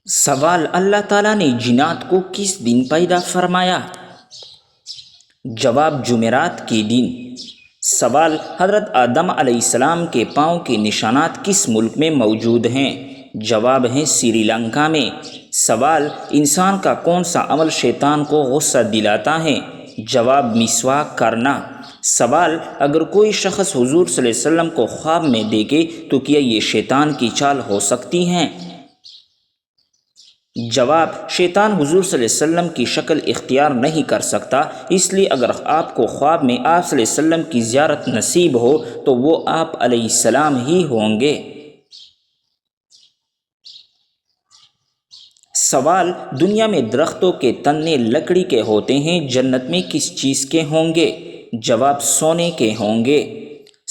سوال: اللہ تعالیٰ نے جنات کو کس دن پیدا فرمایا؟ جواب: جمعرات کے دن۔ سوال: حضرت آدم علیہ السلام کے پاؤں کے نشانات کس ملک میں موجود ہیں؟ جواب ہے سری لنکا میں۔ سوال: انسان کا کون سا عمل شیطان کو غصہ دلاتا ہے؟ جواب: مسواک کرنا۔ سوال: اگر کوئی شخص حضور صلی اللہ علیہ وسلم کو خواب میں دیکھے تو کیا یہ شیطان کی چال ہو سکتی ہیں؟ جواب: شیطان حضور صلی اللہ علیہ وسلم کی شکل اختیار نہیں کر سکتا، اس لیے اگر آپ کو خواب میں آپ صلی اللہ علیہ وسلم کی زیارت نصیب ہو تو وہ آپ علیہ السلام ہی ہوں گے۔ سوال: دنیا میں درختوں کے تنے لکڑی کے ہوتے ہیں، جنت میں کس چیز کے ہوں گے؟ جواب: سونے کے ہوں گے۔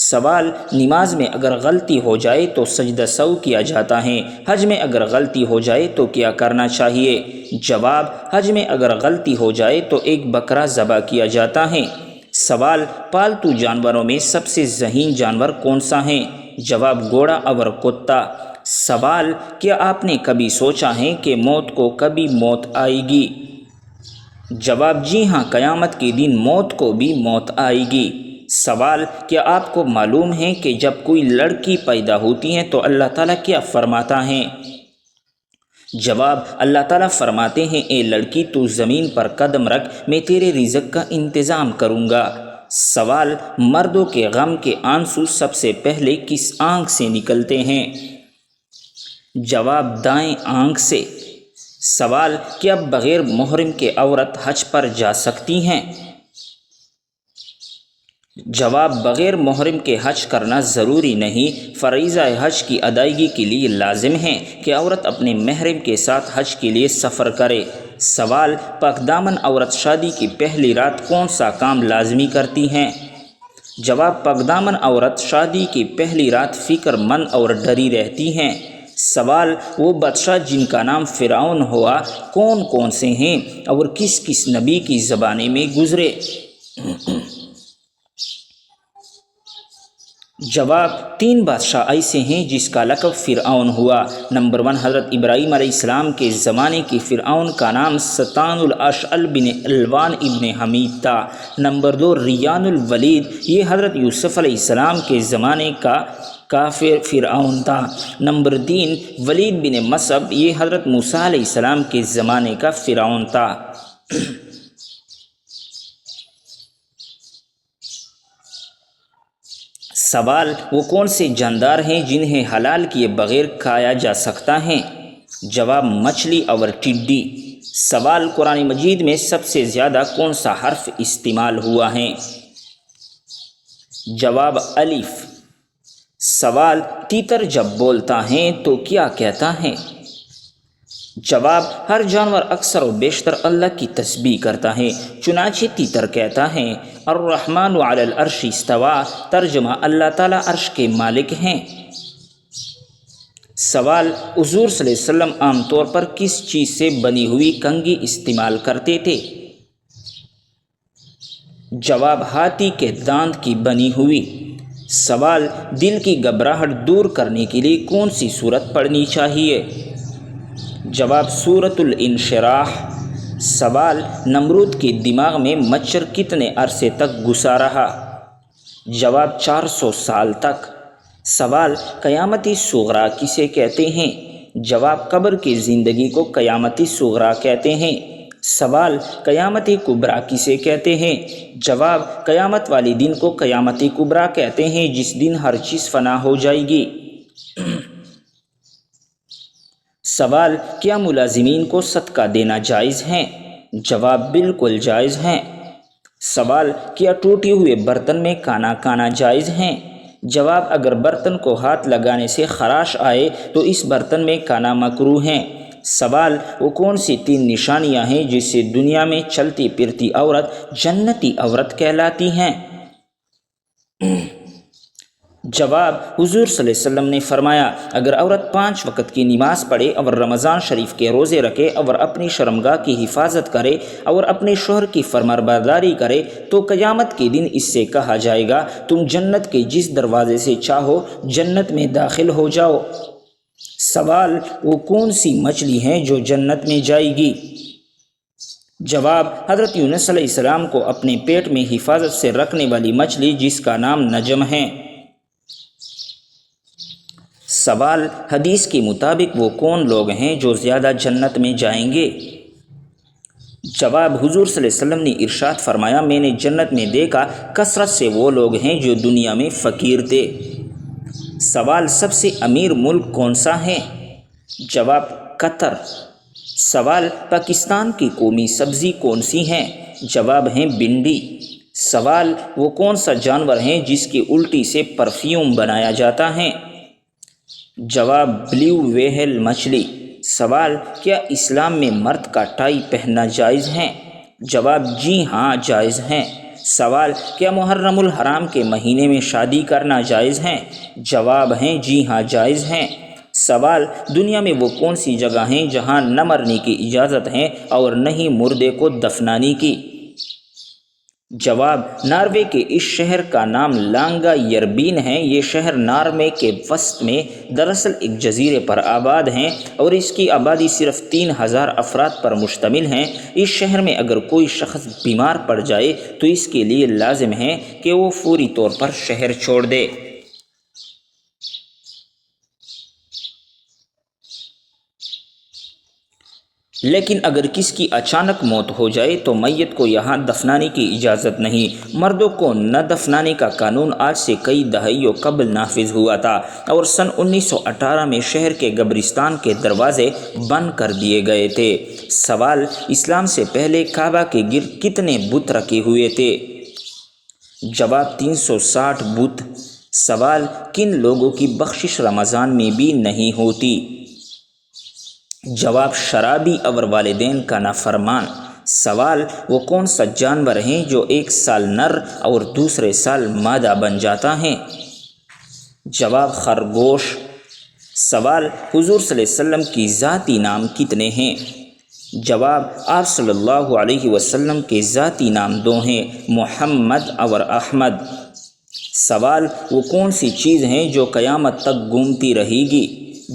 سوال: نماز میں اگر غلطی ہو جائے تو سجدہ سہو کیا جاتا ہے، حج میں اگر غلطی ہو جائے تو کیا کرنا چاہیے؟ جواب: حج میں اگر غلطی ہو جائے تو ایک بکرا ذبح کیا جاتا ہے۔ سوال: پالتو جانوروں میں سب سے ذہین جانور کون سا ہے؟ جواب: گھوڑا اور کتا۔ سوال: کیا آپ نے کبھی سوچا ہے کہ موت کو کبھی موت آئے گی؟ جواب: جی ہاں، قیامت کے دن موت کو بھی موت آئے گی۔ سوال: کیا آپ کو معلوم ہے کہ جب کوئی لڑکی پیدا ہوتی ہے تو اللہ تعالیٰ کیا فرماتا ہے؟ جواب: اللہ تعالیٰ فرماتے ہیں اے لڑکی تو زمین پر قدم رکھ، میں تیرے رزق کا انتظام کروں گا۔ سوال: مردوں کے غم کے آنسو سب سے پہلے کس آنکھ سے نکلتے ہیں؟ جواب: دائیں آنکھ سے۔ سوال: کیا بغیر محرم کے عورت حج پر جا سکتی ہیں؟ جواب: بغیر محرم کے حج کرنا ضروری نہیں، فریضہ حج کی ادائیگی کے لیے لازم ہے کہ عورت اپنے محرم کے ساتھ حج کے لیے سفر کرے۔ سوال: پاک دامن عورت شادی کی پہلی رات کون سا کام لازمی کرتی ہیں؟ جواب: پاک دامن عورت شادی کی پہلی رات فکر مند اور ڈری رہتی ہیں۔ سوال: وہ بادشاہ جن کا نام فرعون ہوا کون کون سے ہیں اور کس کس نبی کی زبانی میں گزرے؟ جواب: 3 بادشاہ ایسے ہیں جس کا لقب فرعون ہوا۔ نمبر 1، حضرت ابراہیم علیہ السلام کے زمانے کے فرعون کا نام ستان الاشعل بن الوان ابن حمید تھا۔ نمبر 2، ریان الولید، یہ حضرت یوسف علیہ السلام کے زمانے کا کافر فرعون تھا۔ نمبر 3، ولید بن مصعب، یہ حضرت موسیٰ علیہ السلام کے زمانے کا فرعون تھا۔ سوال: وہ کون سے جاندار ہیں جنہیں حلال کیے بغیر کھایا جا سکتا ہے؟ جواب: مچھلی اور ٹڈی۔ سوال: قرآن مجید میں سب سے زیادہ کون سا حرف استعمال ہوا ہے؟ جواب: الف۔ سوال: تیتر جب بولتا ہے تو کیا کہتا ہے؟ جواب: ہر جانور اکثر و بیشتر اللہ کی تسبیح کرتا ہے، چنانچہ تیتر کہتا ہے الرحمن علی العرش استویٰ، ترجمہ اللہ تعالیٰ عرش کے مالک ہیں۔ سوال: حضور صلی اللہ علیہ وسلم عام طور پر کس چیز سے بنی ہوئی کنگھی استعمال کرتے تھے؟ جواب: ہاتھی کے دانت کی بنی ہوئی۔ سوال: دل کی گھبراہٹ دور کرنے کے لیے کون سی سورت پڑھنی چاہیے؟ جواب: سورۃ الانشراح۔ سوال: نمرود کے دماغ میں مچھر کتنے عرصے تک گھسا رہا؟ جواب: 400 سال تک۔ سوال: قیامت صغریٰ کسے کہتے ہیں؟ جواب: قبر کی زندگی کو قیامت صغریٰ کہتے ہیں۔ سوال: قیامت کبریٰ کسے کہتے ہیں؟ جواب: قیامت والے دن کو قیامت کبریٰ کہتے ہیں جس دن ہر چیز فنا ہو جائے گی۔ سوال: کیا ملازمین کو صدقہ دینا جائز ہے؟ جواب: بالکل جائز ہے۔ سوال: کیا ٹوٹے ہوئے برتن میں کھانا کھانا جائز ہے؟ جواب: اگر برتن کو ہاتھ لگانے سے خراش آئے تو اس برتن میں کھانا مکروہ ہے۔ سوال: وہ کون سی 3 نشانیاں ہیں جس سے دنیا میں چلتی پھرتی عورت جنتی عورت کہلاتی ہیں؟ جواب: حضور صلی اللہ علیہ وسلم نے فرمایا اگر عورت 5 وقت کی نماز پڑھے اور رمضان شریف کے روزے رکھے اور اپنی شرمگاہ کی حفاظت کرے اور اپنے شوہر کی فرمانبرداری کرے تو قیامت کے دن اس سے کہا جائے گا تم جنت کے جس دروازے سے چاہو جنت میں داخل ہو جاؤ۔ سوال، وہ کون سی مچھلی ہے جو جنت میں جائے گی؟ جواب، حضرت یونس علیہ السلام کو اپنے پیٹ میں حفاظت سے رکھنے والی مچھلی جس کا نام نجم ہے۔ سوال، حدیث کے مطابق وہ کون لوگ ہیں جو زیادہ جنت میں جائیں گے؟ جواب، حضور صلی اللہ علیہ وسلم نے ارشاد فرمایا، میں نے جنت میں دیکھا کثرت سے وہ لوگ ہیں جو دنیا میں فقیر تھے۔ سوال، سب سے امیر ملک کون سا ہے؟ جواب، قطر۔ سوال، پاکستان کی قومی سبزی کون سی ہے؟ جواب ہے بھنڈی۔ سوال، وہ کون سا جانور ہے جس کی الٹی سے پرفیوم بنایا جاتا ہے؟ جواب، بلیو ویل مچھلی۔ سوال، کیا اسلام میں مرد کا ٹائی پہننا جائز ہے؟ جواب، جی ہاں جائز ہے۔ سوال، کیا محرم الحرام کے مہینے میں شادی کرنا جائز ہے؟ جواب ہے جی ہاں جائز ہے۔ سوال، دنیا میں وہ کون سی جگہ ہیں جہاں نہ مرنے کی اجازت ہے اور نہ ہی مردے کو دفنانے کی؟ جواب، ناروے کے اس شہر کا نام لانگا یربین ہے۔ یہ شہر ناروے کے وسط میں دراصل ایک جزیرے پر آباد ہے اور اس کی آبادی صرف 3000 افراد پر مشتمل ہے۔ اس شہر میں اگر کوئی شخص بیمار پڑ جائے تو اس کے لیے لازم ہے کہ وہ فوری طور پر شہر چھوڑ دے۔ لیکن اگر کسی کی اچانک موت ہو جائے تو میت کو یہاں دفنانے کی اجازت نہیں۔ مردوں کو نہ دفنانے کا قانون آج سے کئی دہائیوں قبل نافذ ہوا تھا اور سن 1918 میں شہر کے قبرستان کے دروازے بند کر دیے گئے تھے۔ سوال، اسلام سے پہلے کعبہ کے گرد کتنے بت رکھے ہوئے تھے؟ جواب، 360 بت۔ سوال، کن لوگوں کی بخشش رمضان میں بھی نہیں ہوتی؟ جواب، شرابی اور والدین کا نافرمان۔ سوال، وہ کون سا جانور ہیں جو ایک سال نر اور دوسرے سال مادہ بن جاتا ہے؟ جواب، خرگوش۔ سوال، حضور صلی اللہ علیہ وسلم کی ذاتی نام کتنے ہیں؟ جواب، آپ صلی اللہ علیہ وسلم کے ذاتی نام 2 ہیں، محمد اور احمد۔ سوال، وہ کون سی چیز ہیں جو قیامت تک گھومتی رہے گی؟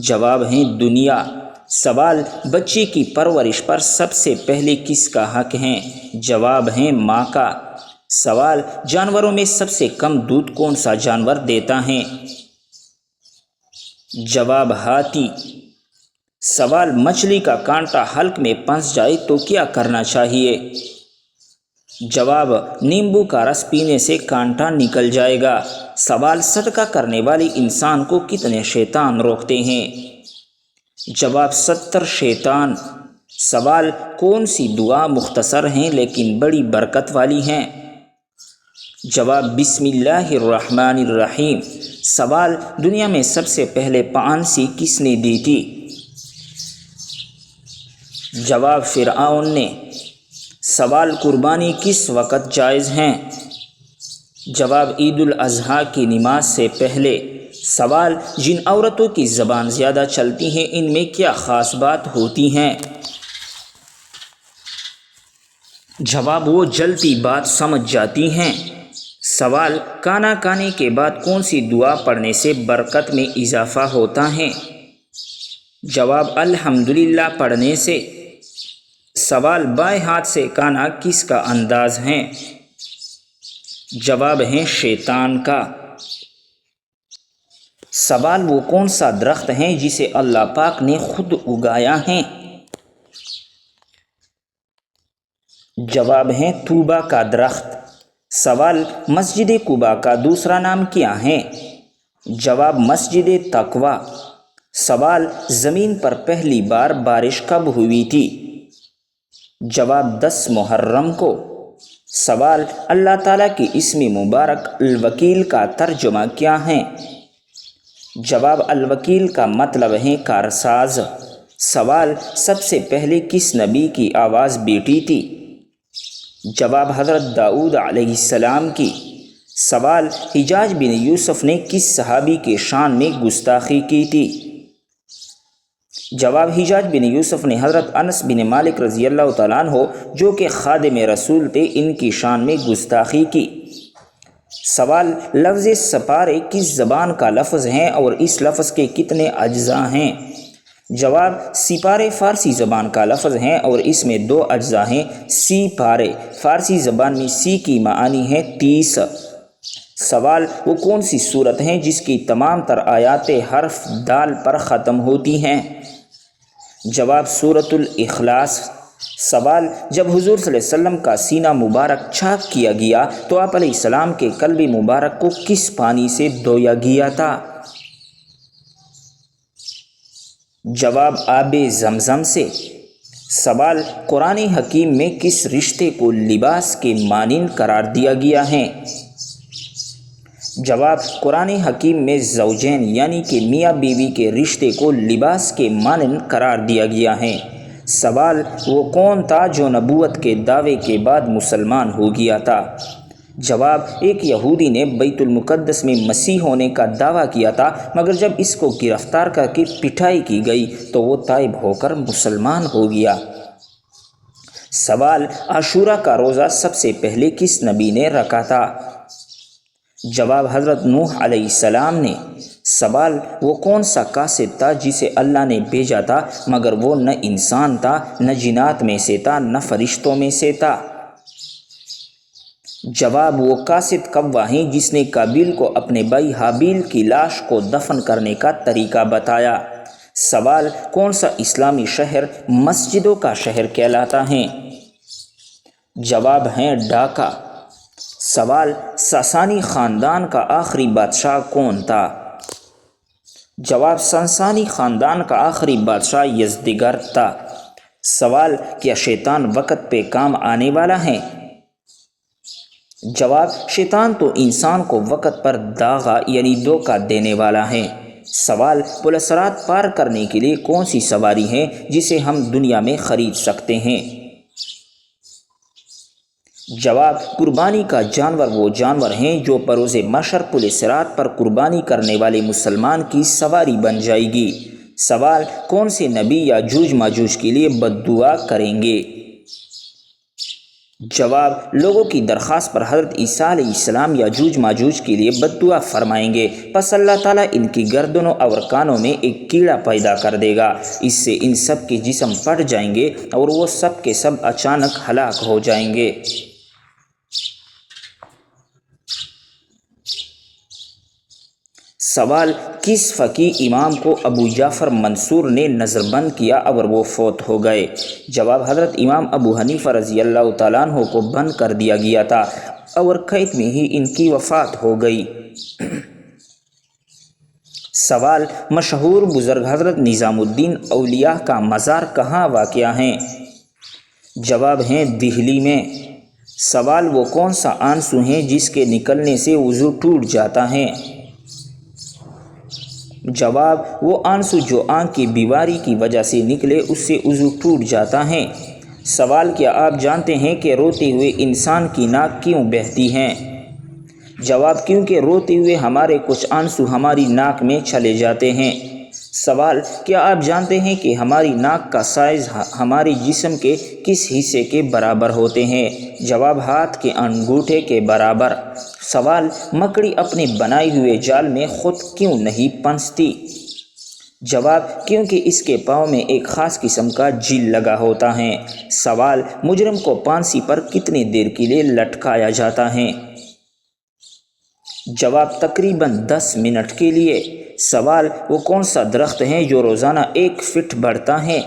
جواب ہے دنیا۔ سوال، بچے کی پرورش پر سب سے پہلے کس کا حق ہے؟ جواب ہے ماں کا۔ سوال، جانوروں میں سب سے کم دودھ کون سا جانور دیتا ہے؟ جواب، ہاتھی۔ سوال، مچھلی کا کانٹا حلق میں پھنس جائے تو کیا کرنا چاہیے؟ جواب، نیمبو کا رس پینے سے کانٹا نکل جائے گا۔ سوال، صدقہ کرنے والے انسان کو کتنے شیطان روکتے ہیں؟ جواب، 70 شیطان۔ سوال، کون سی دعا مختصر ہیں لیکن بڑی برکت والی ہیں؟ جواب، بسم اللہ الرحمن الرحیم۔ سوال، دنیا میں سب سے پہلے پھانسی کس نے دی تھی؟ جواب، فرعون نے۔ سوال، قربانی کس وقت جائز ہیں؟ جواب، عید الاضحیٰ کی نماز سے پہلے۔ سوال، جن عورتوں کی زبان زیادہ چلتی ہیں ان میں کیا خاص بات ہوتی ہیں؟ جواب، وہ جلتی بات سمجھ جاتی ہیں۔ سوال، کھانا کھانے کے بعد کون سی دعا پڑھنے سے برکت میں اضافہ ہوتا ہے؟ جواب، الحمدللہ پڑھنے سے۔ سوال، بائیں ہاتھ سے کھانا کس کا انداز ہے؟ جواب ہے شیطان کا۔ سوال، وہ کون سا درخت ہے جسے اللہ پاک نے خود اگایا ہے؟ جواب ہے طوبہ کا درخت۔ سوال، مسجد قباء کا دوسرا نام کیا ہے؟ جواب، مسجد تقویٰ۔ سوال، زمین پر پہلی بار بارش کب ہوئی تھی؟ جواب، 10 محرم کو۔ سوال، اللہ تعالیٰ کی اسم مبارک الوکیل کا ترجمہ کیا ہے؟ جواب، الوکیل کا مطلب ہے کارساز۔ سوال، سب سے پہلے کس نبی کی آواز بیٹی تھی؟ جواب، حضرت داؤد علیہ السلام کی۔ سوال، حجاج بن یوسف نے کس صحابی کے شان میں گستاخی کی تھی؟ جواب، حجاج بن یوسف نے حضرت انس بن مالک رضی اللہ تعالیٰ عنہ جو کہ خادم رسول تھے ان کی شان میں گستاخی کی۔ سوال، لفظ سپارے کس زبان کا لفظ ہے اور اس لفظ کے کتنے اجزاء ہیں؟ جواب: سپارے فارسی زبان کا لفظ ہیں اور اس میں دو اجزاء ہیں۔ سی پارے فارسی زبان میں سی کی معنی ہے 30۔ سوال: وہ کون سی صورت ہیں جس کی تمام تر آیات حرف دال پر ختم ہوتی ہیں؟ جواب: سورۃ الاخلاص۔ سوال: جب حضور صلی اللہ علیہ وسلم کا سینہ مبارک چاک کیا گیا تو آپ علیہ السلام کے قلب مبارک کو کس پانی سے دھویا گیا تھا؟ جواب: آب زمزم سے۔ سوال: قرآن حکیم میں کس رشتے کو لباس کے مانند قرار دیا گیا ہے؟ جواب: قرآن حکیم میں زوجین یعنی کہ میاں بیوی کے رشتے کو لباس کے مانند قرار دیا گیا ہے۔ سوال: وہ کون تھا جو نبوت کے دعوے کے بعد مسلمان ہو گیا تھا؟ جواب: ایک یہودی نے بیت المقدس میں مسیح ہونے کا دعویٰ کیا تھا، مگر جب اس کو گرفتار کر کے پٹائی کی گئی تو وہ تائب ہو کر مسلمان ہو گیا۔ سوال: عاشورہ کا روزہ سب سے پہلے کس نبی نے رکھا تھا؟ جواب: حضرت نوح علیہ السلام نے۔ سوال: وہ کون سا قاصد تھا جسے اللہ نے بھیجا تھا مگر وہ نہ انسان تھا، نہ جنات میں سے تھا، نہ فرشتوں میں سے تھا؟ جواب: وہ قاصد کوا ہیں جس نے قابیل کو اپنے بھائی حابیل کی لاش کو دفن کرنے کا طریقہ بتایا۔ سوال: کون سا اسلامی شہر مسجدوں کا شہر کہلاتا ہے؟ جواب ہے ڈھاکہ۔ سوال: ساسانی خاندان کا آخری بادشاہ کون تھا؟ جواب: ساسانی خاندان کا آخری بادشاہ یزدگرد تھا۔ سوال: کیا شیطان وقت پہ کام آنے والا ہے؟ جواب: شیطان تو انسان کو وقت پر داغا یعنی دھوکہ دینے والا ہے۔ سوال: پل صراط پار کرنے کے لیے کون سی سواری ہے جسے ہم دنیا میں خرید سکتے ہیں؟ جواب: قربانی کا جانور وہ جانور ہیں جو بروز محشر پل صراط پر قربانی کرنے والے مسلمان کی سواری بن جائے گی۔ سوال: کون سے نبی یاجوج ماجوج کے لیے بد دعا کریں گے؟ جواب: لوگوں کی درخواست پر حضرت عیسیٰ علیہ السلام یاجوج ماجوج کے لیے بد دعا فرمائیں گے، پس اللہ تعالیٰ ان کی گردنوں اور کانوں میں ایک کیڑا پیدا کر دے گا، اس سے ان سب کے جسم پھٹ جائیں گے اور وہ سب کے سب اچانک ہلاک ہو جائیں گے۔ سوال: کس فقیہ امام کو ابو جعفر منصور نے نظر بند کیا اور وہ فوت ہو گئے؟ جواب: حضرت امام ابو حنیفہ رضی اللہ تعالیٰ عنہ کو بند کر دیا گیا تھا اور قید میں ہی ان کی وفات ہو گئی۔ سوال: مشہور بزرگ حضرت نظام الدین اولیاء کا مزار کہاں واقع ہے؟ جواب ہے دہلی میں۔ سوال: وہ کون سا آنسو ہیں جس کے نکلنے سے وضو ٹوٹ جاتا ہے؟ جواب: وہ آنسو جو آنکھ کی بیماری کی وجہ سے نکلے اس سے وضو ٹوٹ جاتا ہے۔ سوال: کیا آپ جانتے ہیں کہ روتے ہوئے انسان کی ناک کیوں بہتی ہے؟ جواب: کیونکہ روتے ہوئے ہمارے کچھ آنسو ہماری ناک میں چلے جاتے ہیں۔ سوال: کیا آپ جانتے ہیں کہ ہماری ناک کا سائز ہمارے جسم کے کس حصے کے برابر ہوتے ہیں؟ جواب: ہاتھ کے انگوٹھے کے برابر۔ سوال: مکڑی اپنے بنائے ہوئے جال میں خود کیوں نہیں پھنستی؟ جواب: کیونکہ اس کے پاؤں میں ایک خاص قسم کا جیل لگا ہوتا ہے۔ سوال: مجرم کو پھانسی پر کتنی دیر کے لیے لٹکایا جاتا ہے؟ جواب: تقریباً 10 منٹ کے لیے۔ سوال: وہ کون سا درخت ہے جو روزانہ 1 فٹ بڑھتا ہے؟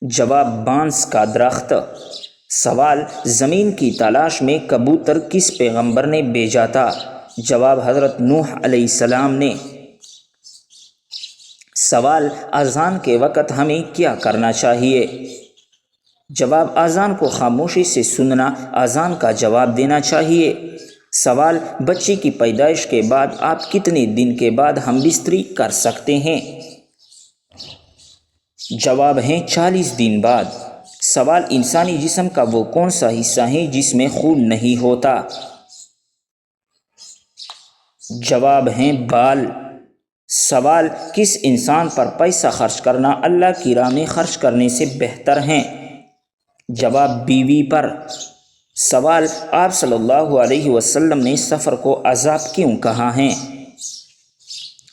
جواب: بانس کا درخت۔ سوال: زمین کی تلاش میں کبوتر کس پیغمبر نے بھیجا تھا؟ جواب: حضرت نوح علیہ السلام نے۔ سوال: اذان کے وقت ہمیں کیا کرنا چاہیے؟ جواب: اذان کو خاموشی سے سننا، اذان کا جواب دینا چاہیے۔ سوال: بچے کی پیدائش کے بعد آپ کتنے دن کے بعد ہم بستری کر سکتے ہیں؟ جواب ہے 40 دن بعد۔ سوال: انسانی جسم کا وہ کون سا حصہ ہے جس میں خون نہیں ہوتا؟ جواب ہے بال۔ سوال: کس انسان پر پیسہ خرچ کرنا اللہ کی راہ میں خرچ کرنے سے بہتر ہے؟ جواب: بیوی پر۔ سوال: آپ صلی اللہ علیہ وسلم نے سفر کو عذاب کیوں کہا ہے؟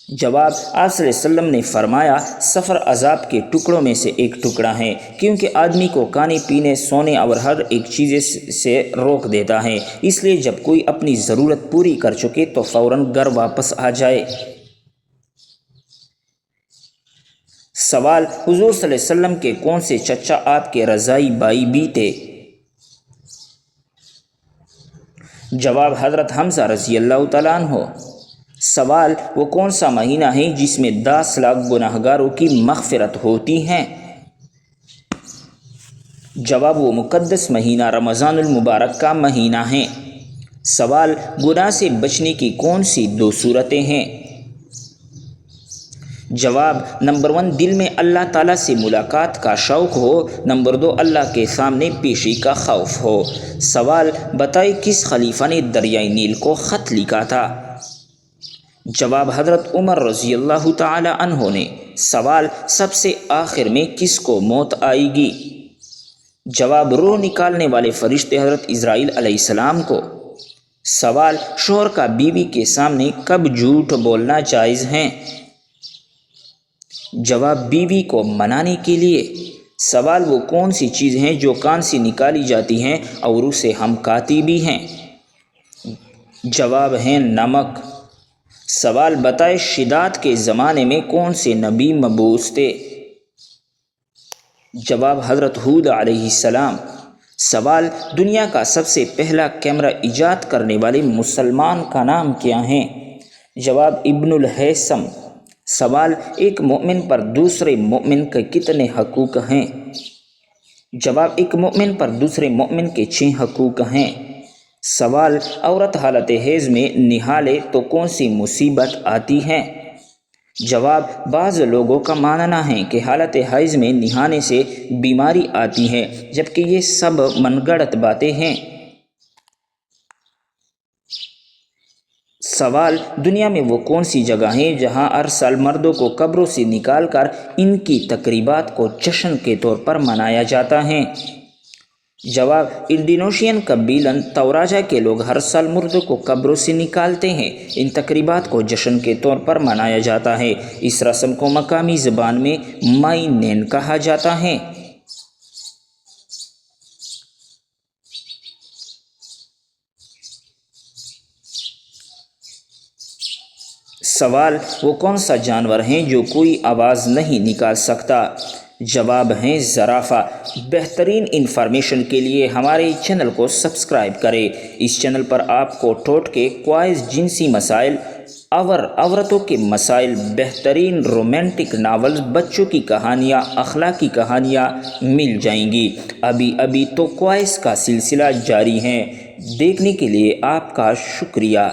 جواب: آپ صلی اللہ علیہ وسلم نے فرمایا سفر عذاب کے ٹکڑوں میں سے ایک ٹکڑا ہے، کیونکہ آدمی کو کھانے پینے سونے اور ہر ایک چیز سے روک دیتا ہے، اس لیے جب کوئی اپنی ضرورت پوری کر چکے تو فوراً گھر واپس آ جائے۔ سوال: حضور صلی اللہ علیہ وسلم کے کون سے چچا آپ کے رضاعی بھائی بھی تھے؟ جواب: حضرت حمزہ رضی اللہ تعالیٰ عنہ۔ سوال: وہ کون سا مہینہ ہے جس میں 10 لاکھ گناہگاروں کی مغفرت ہوتی ہے؟ جواب: وہ مقدس مہینہ رمضان المبارک کا مہینہ ہے۔ سوال: گناہ سے بچنے کی کون سی 2 صورتیں ہیں؟ جواب: نمبر 1 دل میں اللہ تعالیٰ سے ملاقات کا شوق ہو، نمبر 2 اللہ کے سامنے پیشی کا خوف ہو۔ سوال: بتائیں کس خلیفہ نے دریائے نیل کو خط لکھا تھا؟ جواب: حضرت عمر رضی اللہ تعالی عنہ نے۔ سوال: سب سے آخر میں کس کو موت آئے گی؟ جواب: روح نکالنے والے فرشتے حضرت اسرائیل علیہ السلام کو۔ سوال: شوہر کا بیوی کے سامنے کب جھوٹ بولنا جائز ہے؟ جواب: بیوی کو منانے کے لیے۔ سوال: وہ کون سی چیز ہیں جو کان سے نکالی جاتی ہیں اور اسے ہم کھاتے بھی ہیں؟ جواب ہے نمک۔ سوال: بتائیں شداد کے زمانے میں کون سے نبی مبعوث تھے؟ جواب: حضرت ہود علیہ السلام۔ سوال: دنیا کا سب سے پہلا کیمرہ ایجاد کرنے والے مسلمان کا نام کیا ہے؟ جواب: ابن الہیثم۔ سوال: ایک مومن پر دوسرے مومن کے کتنے حقوق ہیں؟ جواب: ایک مومن پر دوسرے مومن کے 6 حقوق ہیں۔ سوال: عورت حالت حیض میں نہا لے تو کون سی مصیبت آتی ہے؟ جواب: بعض لوگوں کا ماننا ہے کہ حالت حیض میں نہانے سے بیماری آتی ہے، جبکہ یہ سب من گھڑت باتیں ہیں۔ سوال: دنیا میں وہ کون سی جگہ ہیں جہاں ہر سال مردوں کو قبروں سے نکال کر ان کی تقریبات کو جشن کے طور پر منایا جاتا ہے؟ جواب: انڈونیشین قبیلہ توراجا کے لوگ ہر سال مردوں کو قبروں سے نکالتے ہیں۔ ان تقریبات کو جشن کے طور پر منایا جاتا ہے۔ اس رسم کو مقامی زبان میں مائی نین کہا جاتا ہے۔ سوال: وہ کون سا جانور ہیں جو کوئی آواز نہیں نکال سکتا؟ جواب ہے زرافہ۔ بہترین انفارمیشن کے لیے ہمارے چینل کو سبسکرائب کریں۔ اس چینل پر آپ کو ٹوٹکے، کوائز، جنسی مسائل اور عورتوں کے مسائل، بہترین رومانٹک ناولز، بچوں کی کہانیاں، اخلاقی کہانیاں مل جائیں گی۔ ابھی تو کوائز کا سلسلہ جاری ہے۔ دیکھنے کے لیے آپ کا شکریہ۔